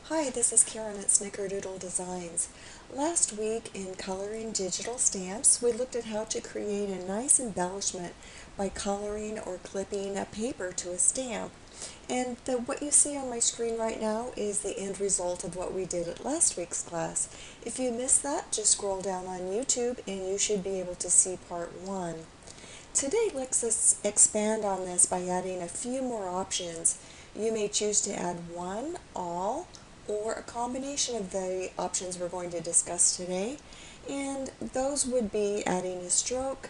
Hi, this is Karen at Snickerdoodle Designs. Last week in Coloring Digital Stamps, we looked at how to create a nice embellishment by coloring or clipping a paper to a stamp. And what you see on my screen right now is the end result of what we did at last week's class. If you missed that, just scroll down on YouTube and you should be able to see part 1. Today, let's expand on this by adding a few more options. You may choose to add one, all, or a combination of the options we're going to discuss today. And those would be adding a stroke,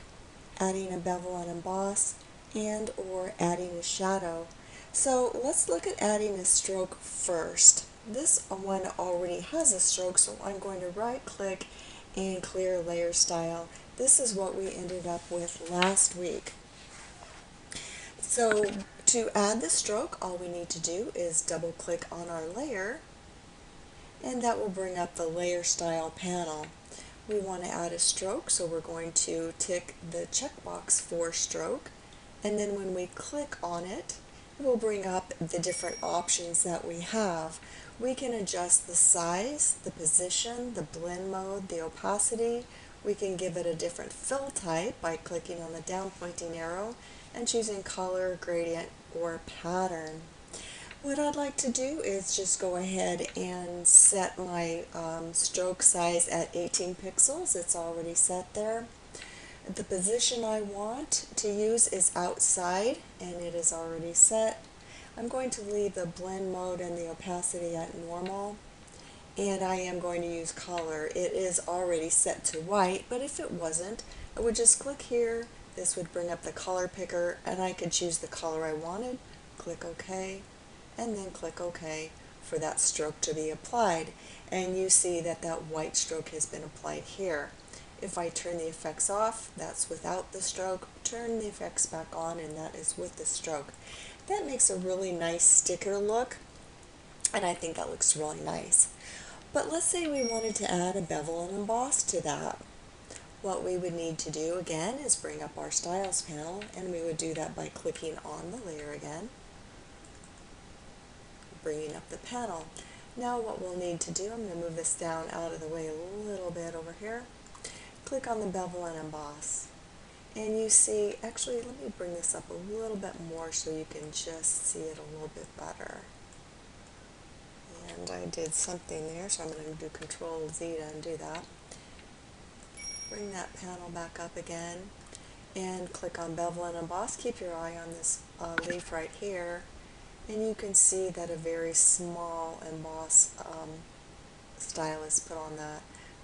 adding a bevel and emboss, and or adding a shadow. So let's look at adding a stroke first. This one already has a stroke, so I'm going to right click and clear layer style. This is what we ended up with last week. So to add the stroke, all we need to do is double click on our layer, and that will bring up the layer style panel. We want to add a stroke, so we're going to tick the checkbox for stroke, and then when we click on it, it will bring up the different options that we have. We can adjust the size, the position, the blend mode, the opacity. We can give it a different fill type by clicking on the down pointing arrow and choosing color, gradient, or pattern. What I'd like to do is just go ahead and set my stroke size at 18 pixels. It's already set there. The position I want to use is outside, and it is already set. I'm going to leave the blend mode and the opacity at normal, and I am going to use color. It is already set to white, but if it wasn't, I would just click here. This would bring up the color picker, and I could choose the color I wanted, click OK, and then click OK for that stroke to be applied. And you see that that white stroke has been applied here. If I turn the effects off, that's without the stroke. Turn the effects back on, and that is with the stroke. That makes a really nice sticker look, and I think that looks really nice. But let's say we wanted to add a bevel and emboss to that. What we would need to do again is bring up our styles panel, and we would do that by clicking on the layer again, bringing up the panel. Now what we'll need to do, I'm going to move this down out of the way a little bit over here. Click on the bevel and emboss, and you see, actually let me bring this up a little bit more so you can just see it a little bit better. And I did something there, so I'm going to do Control Z to undo that. Bring that panel back up again and click on bevel and emboss. Keep your eye on this leaf right here, and you can see that a very small emboss style is put on that.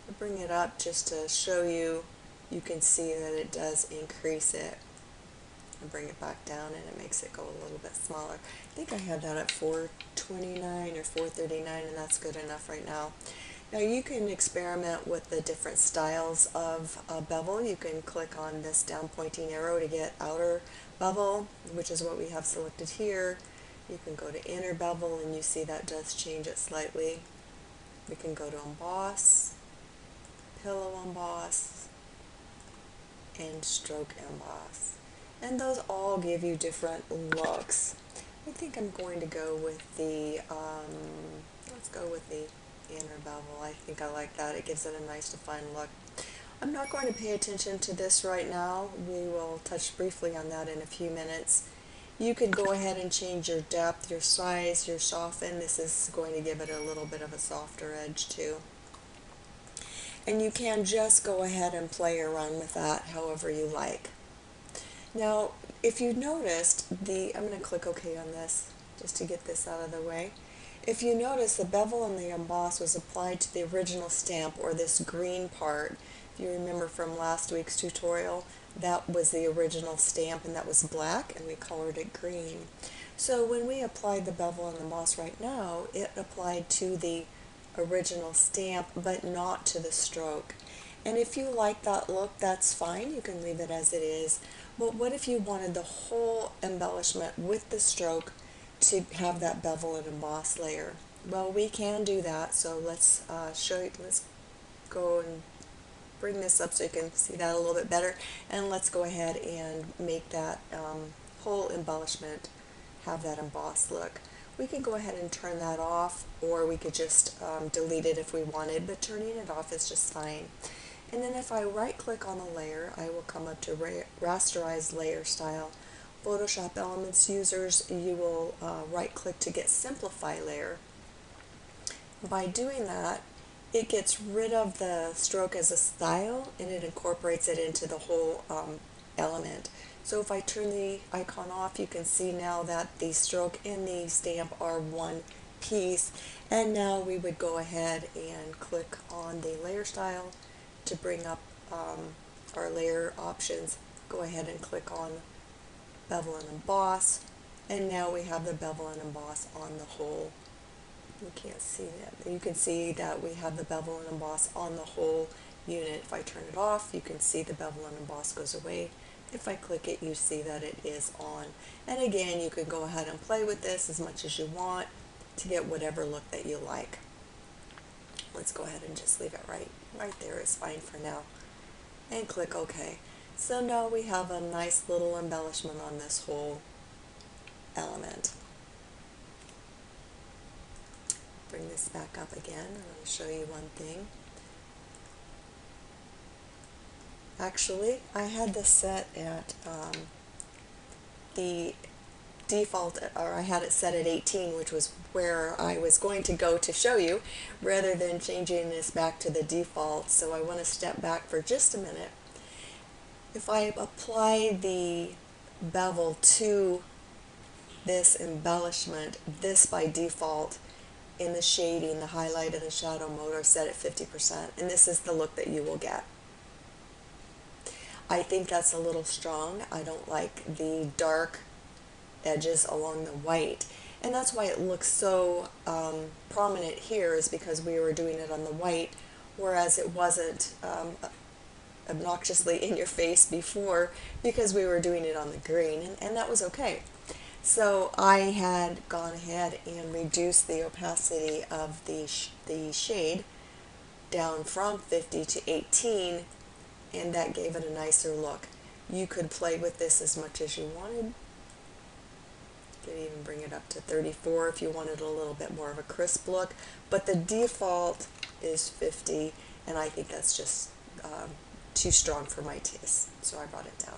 I'll bring it up just to show you. You can see that it does increase it. And bring it back down, and it makes it go a little bit smaller. I think I had that at 429 or 439, and that's good enough right now. Now you can experiment with the different styles of bevel. You can click on this down pointing arrow to get outer bevel, which is what we have selected here. You can go to inner bevel, and you see that does change it slightly. We can go to emboss, pillow emboss, and stroke emboss. And those all give you different looks. I think I'm going to go with the, let's go with the inner bevel. I think I like that. It gives it a nice defined look. I'm not going to pay attention to this right now. We will touch briefly on that in a few minutes. You could go ahead and change your depth, your size, your soften. This is going to give it a little bit of a softer edge too. And you can just go ahead and play around with that however you like. Now, if you noticed, I'm going to click OK on this just to get this out of the way. If you notice, the bevel and the emboss was applied to the original stamp, or this green part. If you remember from last week's tutorial, that was the original stamp, and that was black, and we colored it green. So when we applied the bevel and the emboss right now, it applied to the original stamp, but not to the stroke. And if you like that look, that's fine. You can leave it as it is. But what if you wanted the whole embellishment with the stroke to have that bevel and emboss layer? Well, we can do that. So let's show you. Let's go and bring this up so you can see that a little bit better. And let's go ahead and make that whole embellishment have that embossed look. We can go ahead and turn that off, or we could just delete it if we wanted, but turning it off is just fine. And then if I right click on a layer, I will come up to rasterize layer style. Photoshop Elements users, you will right click to get simplify layer. By doing that, it gets rid of the stroke as a style and it incorporates it into the whole element. So if I turn the icon off, you can see now that the stroke and the stamp are one piece. And now we would go ahead and click on the layer style to bring up our layer options. Go ahead and click on Bevel and Emboss, and now we have the Bevel and Emboss on the whole. You can't see that. You can see that we have the Bevel and Emboss on the whole unit. If I turn it off, you can see the Bevel and Emboss goes away. If I click it, you see that it is on. And again, you can go ahead and play with this as much as you want to get whatever look that you like. Let's go ahead and just leave it right there is fine for now. And click OK. So now we have a nice little embellishment on this whole element. Bring this back up again. I'm going to show you one thing. Actually, I had this set at the default, or I had it set at 18, which was where I was going to go to show you, rather than changing this back to the default. So I want to step back for just a minute. If I apply the bevel to this embellishment, this by default in the shading, the highlight and the shadow mode are set at 50%, and this is the look that you will get. I think that's a little strong. I don't like the dark edges along the white, and that's why it looks so prominent here, is because we were doing it on the white, whereas it wasn't obnoxiously in your face before because we were doing it on the green, and that was okay. So I had gone ahead and reduced the opacity of the shade down from 50 to 18, and that gave it a nicer look. You could play with this as much as you wanted. You could even bring it up to 34 if you wanted a little bit more of a crisp look, but the default is 50, and I think that's just too strong for my taste, so I brought it down.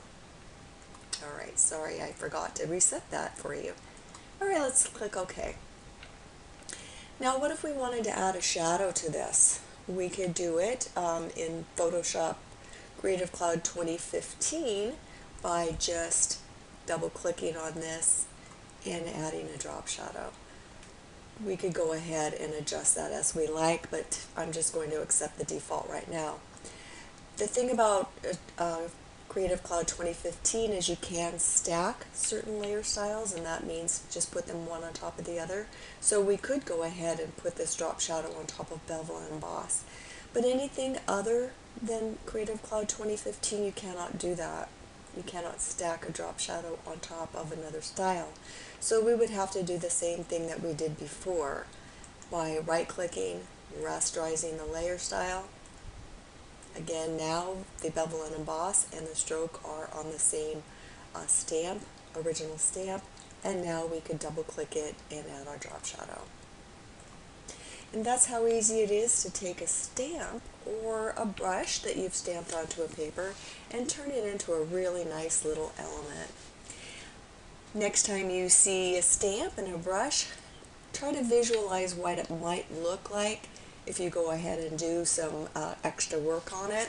Alright, sorry I forgot to reset that for you. Alright, let's click OK. Now what if we wanted to add a shadow to this? We could do it in Photoshop Creative Cloud 2015 by just double clicking on this and adding a drop shadow. We could go ahead and adjust that as we like, but I'm just going to accept the default right now. The thing about Creative Cloud 2015 is you can stack certain layer styles, and that means just put them one on top of the other. So we could go ahead and put this drop shadow on top of Bevel and Emboss. But anything other than Creative Cloud 2015, you cannot do that. You cannot stack a drop shadow on top of another style. So we would have to do the same thing that we did before by right-clicking, rasterizing the layer style. Again, now the Bevel and Emboss and the stroke are on the same stamp, original stamp, and now we could double click it and add our drop shadow. And that's how easy it is to take a stamp or a brush that you've stamped onto a paper and turn it into a really nice little element. Next time you see a stamp and a brush, try to visualize what it might look like if you go ahead and do some extra work on it.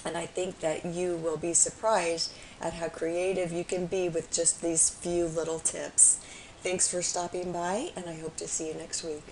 And I think that you will be surprised at how creative you can be with just these few little tips. Thanks for stopping by, and I hope to see you next week.